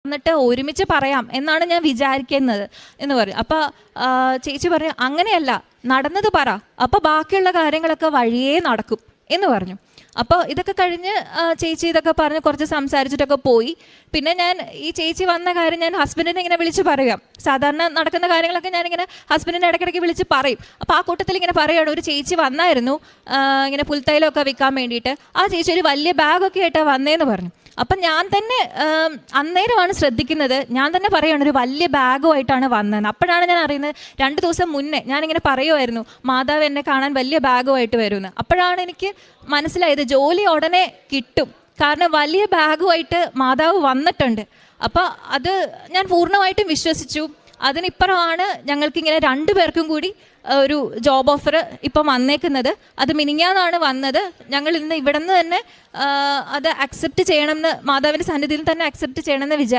എന്നിട്ട് ഒരുമിച്ച് പറയാം എന്നാണ് ഞാൻ വിചാരിക്കുന്നത് എന്ന് പറയും. അപ്പോൾ ചേച്ചി പറഞ്ഞു അങ്ങനെയല്ല, നടന്നത് പറ, അപ്പോൾ ബാക്കിയുള്ള കാര്യങ്ങളൊക്കെ വഴിയേ നടക്കും എന്ന് പറഞ്ഞു. അപ്പോൾ ഇതൊക്കെ കഴിഞ്ഞ് ചേച്ചി ഇതൊക്കെ പറഞ്ഞ് കുറച്ച് സംസാരിച്ചിട്ടൊക്കെ പോയി. പിന്നെ ഞാൻ ഈ ചേച്ചി വന്ന കാര്യം ഞാൻ ഹസ്ബൻഡിനെ ഇങ്ങനെ വിളിച്ച് പറയാം. സാധാരണ നടക്കുന്ന കാര്യങ്ങളൊക്കെ ഞാനിങ്ങനെ ഹസ്ബൻഡിനെ ഇടയ്ക്കിടയ്ക്ക് വിളിച്ച് പറയും. അപ്പോൾ ആ കൂട്ടത്തിൽ ഇങ്ങനെ പറയുകയാണ്, ഒരു ചേച്ചി വന്നായിരുന്നു ഇങ്ങനെ പുൽത്തൈലമൊക്കെ വിൽക്കാൻ വേണ്ടിയിട്ട്. ആ ചേച്ചി ഒരു വലിയ ബാഗൊക്കെ ആയിട്ടാണ് വന്നേന്ന് പറഞ്ഞു. അപ്പം ഞാൻ തന്നെ അന്നേരമാണ് ശ്രദ്ധിക്കുന്നത്, ഞാൻ തന്നെ പറയുകയാണ് ഒരു വലിയ ബാഗുമായിട്ടാണ് വന്നതെന്ന്. അപ്പോഴാണ് ഞാൻ അറിയുന്നത് 2 ദിവസം മുന്നേ ഞാനിങ്ങനെ പറയുമായിരുന്നു മാതാവ് എന്നെ കാണാൻ വലിയ ബാഗുമായിട്ട് വരുമെന്ന്. അപ്പോഴാണ് എനിക്ക് മനസ്സിലായത് ജോലി ഉടനെ കിട്ടും, കാരണം വലിയ ബാഗുമായിട്ട് മാതാവ് വന്നിട്ടുണ്ട്. അപ്പോൾ അത് ഞാൻ പൂർണ്ണമായിട്ടും വിശ്വസിച്ചു. അതിനിപ്പുറമാണ് ഞങ്ങൾക്കിങ്ങനെ 2 പേർക്കും കൂടി ഒരു ജോബ് ഓഫർ ഇപ്പം വന്നേക്കുന്നത്. അത് മിനിങ്ങാന്നാണ് വന്നത്. ഞങ്ങൾ ഇന്ന് ഇവിടെ നിന്ന് തന്നെ അത് അക്സെപ്റ്റ് ചെയ്യണമെന്ന്, മാതാവിൻ്റെ സന്നിധിയിൽ തന്നെ അക്സെപ്റ്റ് ചെയ്യണമെന്ന് വിചാരിച്ചു.